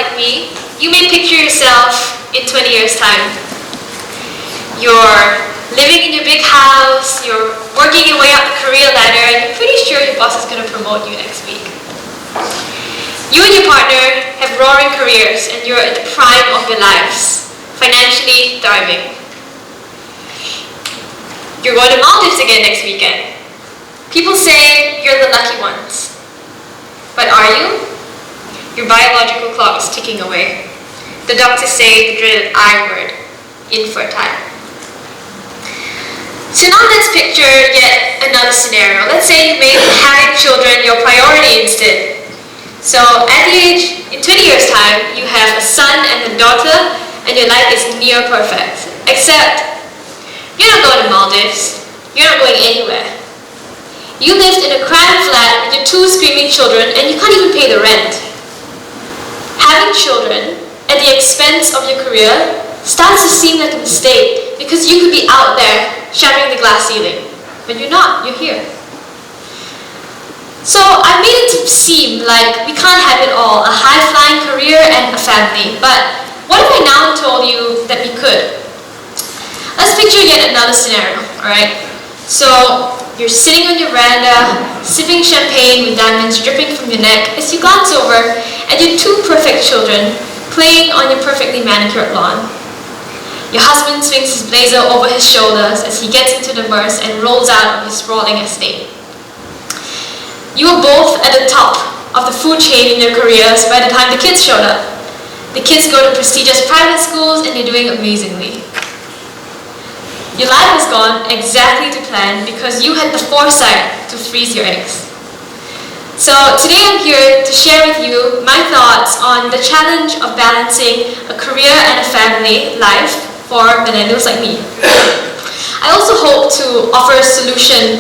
like me, you may picture yourself in 20 years' time. You're living in your big house, you're working your way up the career ladder, and you're pretty sure your boss is going to promote you next week. You and your partner have roaring careers, and you're at the prime of your lives, financially thriving. You're going to Maldives again next weekend. People say you're the lucky ones. But are you? Your biological clock is ticking away. The doctors say the dreaded I word, infertile. So now let's picture yet another scenario. Let's say you made having children your priority instead. So at the age, in 20 years' time, you have a son and a daughter, and your life is near perfect. Except, you're not going to Maldives. You're not going anywhere. You lived in a cramped flat with your 2 screaming children, and you can't even pay the rent. Having children at the expense of your career starts to seem like a mistake, because you could be out there shattering the glass ceiling. But you're not, you're here. So I made it to seem like we can't have it all, a high-flying career and a family. But what if I now told you that we could? Let's picture yet another scenario, alright? So you're sitting on your veranda, sipping champagne with diamonds dripping from your neck as you glance over at your 2 perfect children playing on your perfectly manicured lawn. Your husband swings his blazer over his shoulders as he gets into the Merce and rolls out of his sprawling estate. You were both at the top of the food chain in your careers by the time the kids showed up. The kids go to prestigious private schools and they're doing amazingly. Your life has gone exactly to plan because you had the foresight to freeze your eggs. So today I'm here to share with you my thoughts on the challenge of balancing a career and a family life for millennials like me. I also hope to offer a solution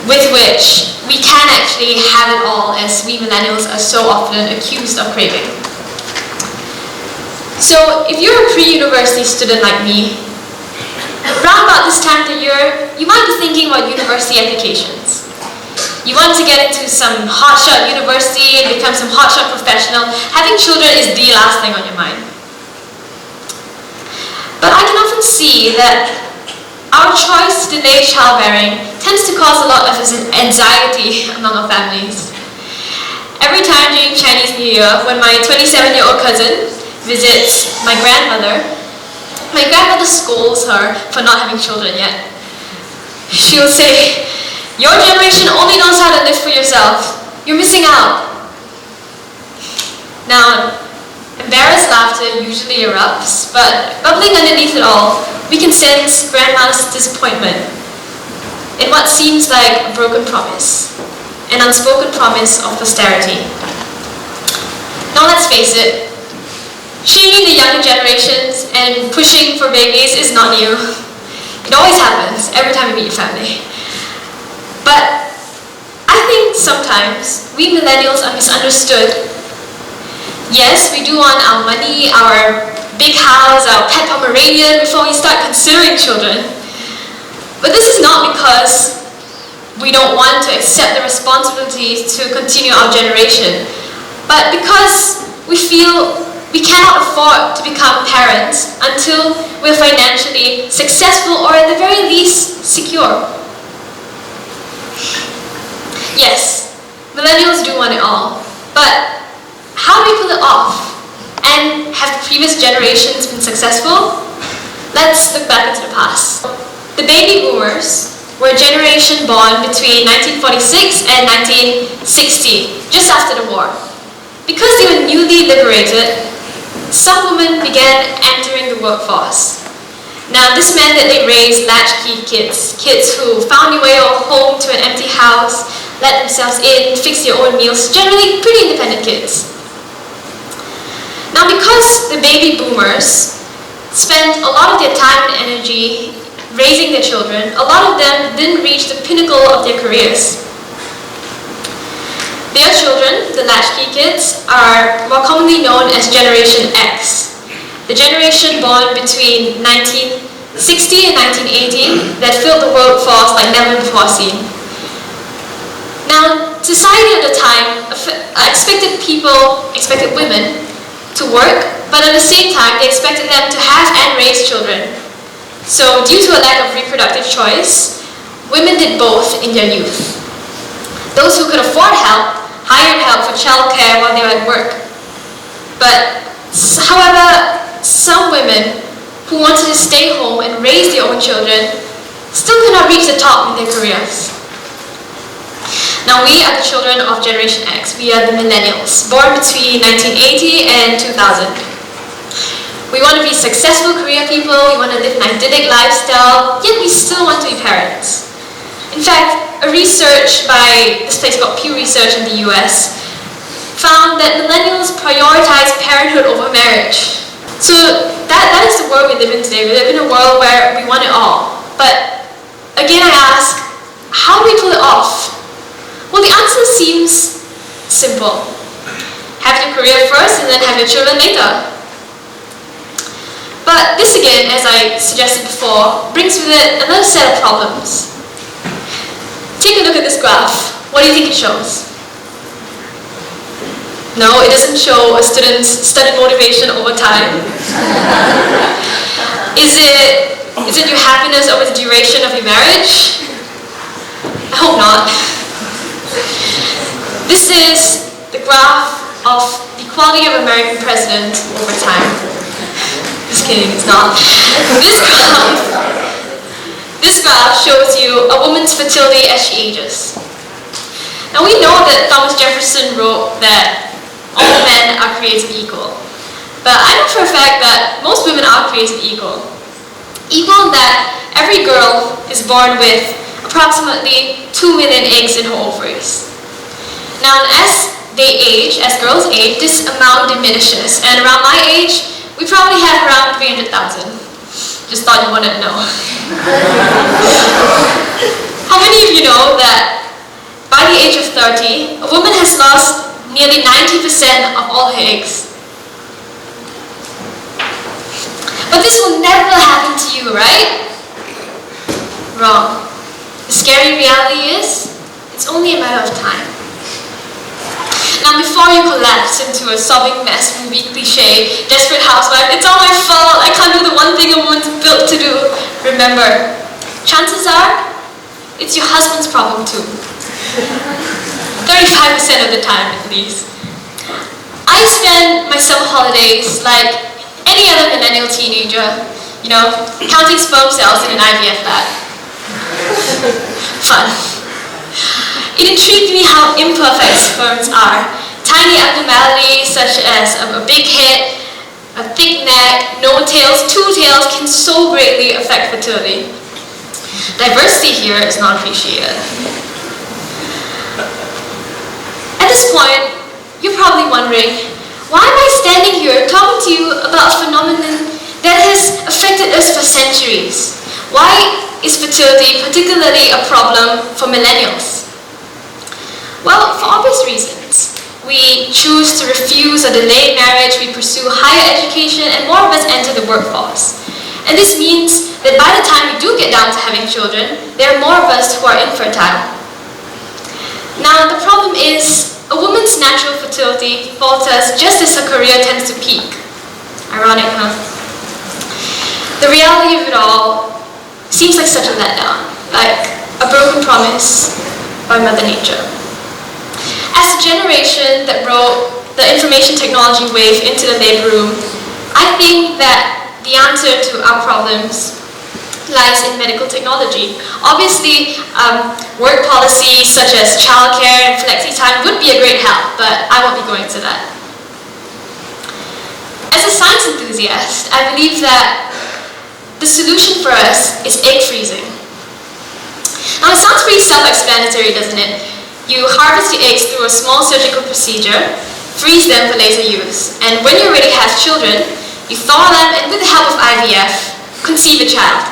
with which we can actually have it all, as we millennials are so often accused of craving. So if you're a pre-university student like me, around about this time of the year, you might be thinking about university applications. You want to get into some hotshot university and become some hotshot professional. Having children is the last thing on your mind. But I can often see that our choice to delay childbearing tends to cause a lot of anxiety among our families. Every time during Chinese New Year, when my 27-year-old cousin visits my grandmother scolds her for not having children yet. She'll say, "Your generation only knows how to live for yourself. You're missing out." Now, embarrassed laughter usually erupts, but bubbling underneath it all, we can sense Grandma's disappointment in what seems like a broken promise, an unspoken promise of posterity. Now let's face it, shaming the younger generations and pushing for babies is not new. It always happens every time you meet your family. But I think sometimes we millennials are misunderstood. Yes, we do want our money, our big house, our pet Pomeranian before we start considering children. But this is not because we don't want to accept the responsibilities to continue our generation, but because we feel we cannot afford to become parents until we're financially successful or at the very least secure. Yes, millennials do want it all, but how do we pull it off? And have previous generations been successful? Let's look back into the past. The baby boomers were a generation born between 1946 and 1960, just after the war. Because they were newly liberated, some women began entering the workforce. Now, this meant that they raised latchkey kids who found their way home to an empty house, let themselves in, fix their own meals, generally pretty independent kids. Now, because the baby boomers spent a lot of their time and energy raising their children, a lot of them didn't reach the pinnacle of their careers. Their children, the latchkey kids, are more commonly known as Generation X, the generation born between 1960 and 1980 that filled the workforce like never before seen. Now, society at the time expected women to work, but at the same time they expected them to have and raise children. So due to a lack of reproductive choice, women did both in their youth. Those who could afford help hired help for childcare while they were at work. But however, some women who wanted to stay home and raise their own children still could not reach the top in their careers. Now we are the children of Generation X. We are the millennials, born between 1980 and 2000. We want to be successful career people, we want to live an idyllic lifestyle, yet we still want to be parents. In fact, a research by this place called Pew Research in the US found that millennials prioritize parenthood over marriage. So that is the world we live in today. We live in a world where we want it all. But again I ask, how do we pull it off? Well, the answer seems simple. Have your career first and then have your children later. But this again, as I suggested before, brings with it another set of problems. Take a look at this graph. What do you think it shows? No, it doesn't show a student's study motivation over time. Is it your happiness over the duration of your marriage? I hope not. This is the graph of the quality of American president over time. Just kidding, it's not. This graph shows you a woman's fertility as she ages. Now we know that Thomas Jefferson wrote that all men are created equal. But I know for a fact that most women are created equal. Equal in that every girl is born with approximately 2 million eggs in her ovaries. Now as girls age, this amount diminishes. And around my age, we probably have around 300,000. Just thought you wanted to know. How many of you know that by the age of 30, a woman has lost nearly 90% of all her eggs? But this will never happen to you, right? Wrong. The scary reality is, it's only a matter of time. Now before you collapse into a sobbing mess movie cliche, desperate housewife, it's all my fault, I can't do the one thing a woman's built to do. Remember, chances are, it's your husband's problem too. 35% of the time at least. I spend my summer holidays like any other millennial teenager, counting sperm cells in an IVF lab. Fun. It intrigued me how imperfect sperms are. Tiny abnormalities such as a big head, a thick neck, no tails, 2 tails can so greatly affect fertility. Diversity here is not appreciated. At this point, you're probably wondering, why am I standing here talking to you about a phenomenon that has affected us for centuries? Why is fertility particularly a problem for millennials? Well, for obvious reasons. We choose to refuse or delay marriage, we pursue higher education, and more of us enter the workforce. And this means that by the time we do get down to having children, there are more of us who are infertile. Now, the problem is, a woman's natural fertility falters just as her career tends to peak. Ironic, huh? The reality of it all seems like such a letdown, like a broken promise by Mother Nature. As a generation that rode the information technology wave into the labor room, I think that the answer to our problems lies in medical technology. Obviously, work policies such as childcare and flexi-time would be a great help, but I won't be going to that. As a science enthusiast, I believe that the solution for us is egg freezing. Now, it sounds pretty self-explanatory, doesn't it? You harvest the eggs through a small surgical procedure, freeze them for later use, and when you already have children, you thaw them and with the help of IVF, conceive a child.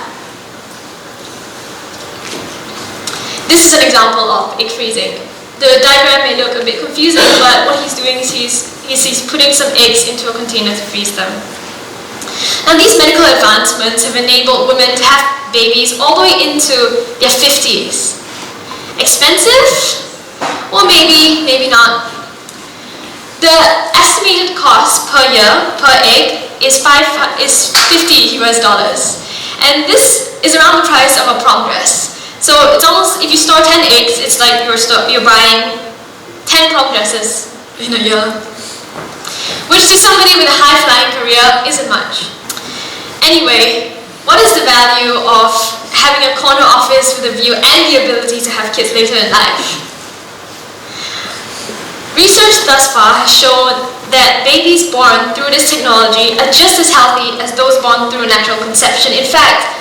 This is an example of egg freezing. The diagram may look a bit confusing, but what he's doing is he's putting some eggs into a container to freeze them. Now these medical advancements have enabled women to have babies all the way into their 50s. Expensive? Well, maybe not. The estimated cost per year, per egg, is $50 US. And this is around the price of a prom dress. So it's almost, if you store 10 eggs, it's like you're buying 10 prom dresses in a year. Which to somebody with a high-flying career isn't much. Anyway, what is the value of having a corner office with a view and the ability to have kids later in life? Research thus far has shown that babies born through this technology are just as healthy as those born through natural conception. In fact,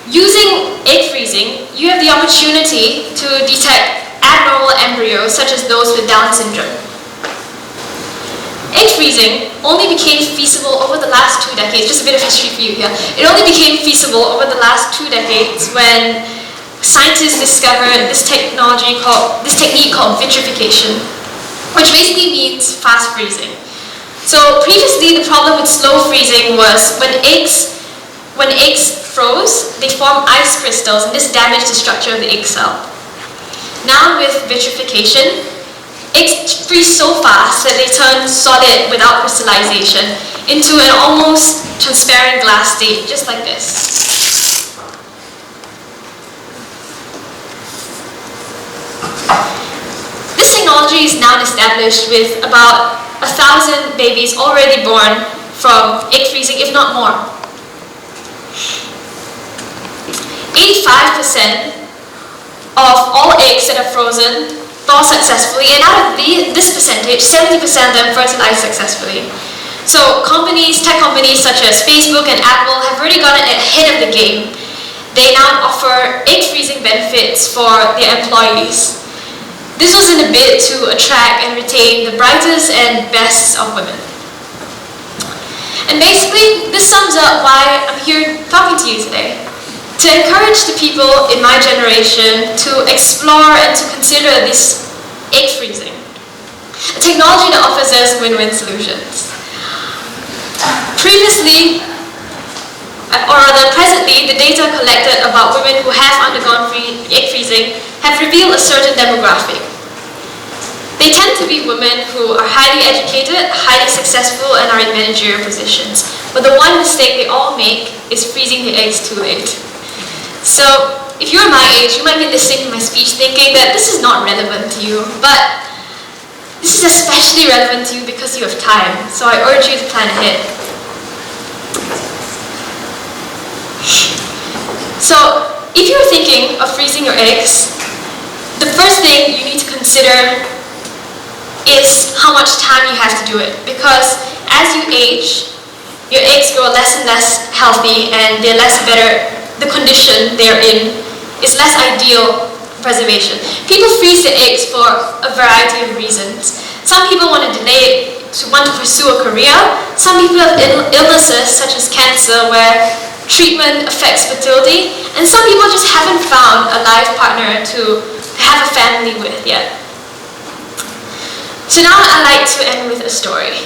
using egg freezing, you have the opportunity to detect abnormal embryos such as those with Down syndrome. Egg freezing only became feasible over the last 2 decades. Just a bit of history for you here. It only became feasible over the last 2 decades when scientists discovered this technique called vitrification, which basically means fast freezing. So previously, the problem with slow freezing was when eggs froze, they form ice crystals, and this damaged the structure of the egg cell. Now with vitrification, eggs freeze so fast that they turn solid without crystallization into an almost transparent glass state, just like this. This technology is now established with about 1,000 babies already born from egg freezing, if not more. 85% of all eggs that are frozen thaw successfully, and out of this percentage, 70% of them fertilize successfully. So tech companies such as Facebook and Apple have already gotten ahead of the game. They now offer egg freezing benefits for their employees. This was in a bid to attract and retain the brightest and best of women. And basically, this sums up why I'm here talking to you today. To encourage the people in my generation to explore and to consider this egg freezing, a technology that offers us win-win solutions. Presently, the data collected about women who have undergone egg freezing have revealed a certain demographic. They tend to be women who are highly educated, highly successful, and are in managerial positions. But the one mistake they all make is freezing the eggs too late. So, if you're my age, you might be listening to my speech thinking that this is not relevant to you, but this is especially relevant to you because you have time, so I urge you to plan ahead. So, if you're thinking of freezing your eggs, the first thing you need to consider is how much time you have to do it, because as you age, your eggs grow less and less healthy and they're the condition they're in is less ideal preservation. People freeze their eggs for a variety of reasons. Some people want to delay it, want to pursue a career. Some people have illnesses such as cancer where treatment affects fertility. And some people just haven't found a life partner to have a family with yet. So now I'd like to end with a story.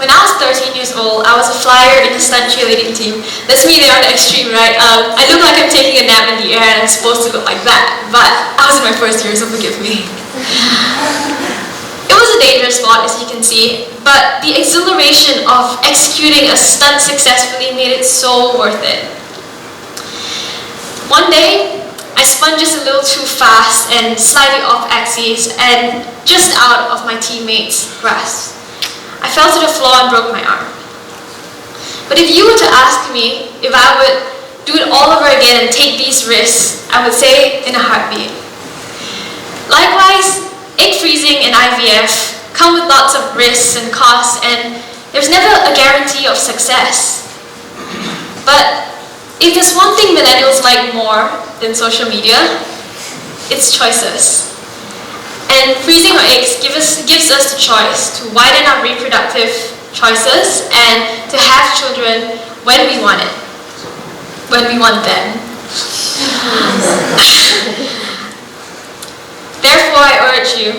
When I was 13 years old, I was a flyer in the stunt cheerleading team. That's me there on the extreme right. I look like I'm taking a nap in the air and I'm supposed to look like that, but I was in my first year, so forgive me. It was a dangerous sport, as you can see, but the exhilaration of executing a stunt successfully made it so worth it. One day, I spun just a little too fast and slightly off axis and just out of my teammates' grasp. I fell to the floor and broke my arm. But if you were to ask me if I would do it all over again and take these risks, I would say in a heartbeat. Likewise, egg freezing and IVF come with lots of risks and costs, and there's never a guarantee of success. But if there's one thing millennials like more than social media, it's choices. And freezing our eggs gives us the choice to widen our reproductive choices and to have children when we want it, when we want them. Therefore, I urge you,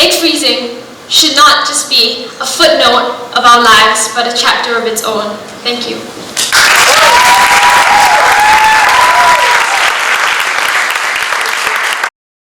egg freezing should not just be a footnote of our lives, but a chapter of its own. Thank you.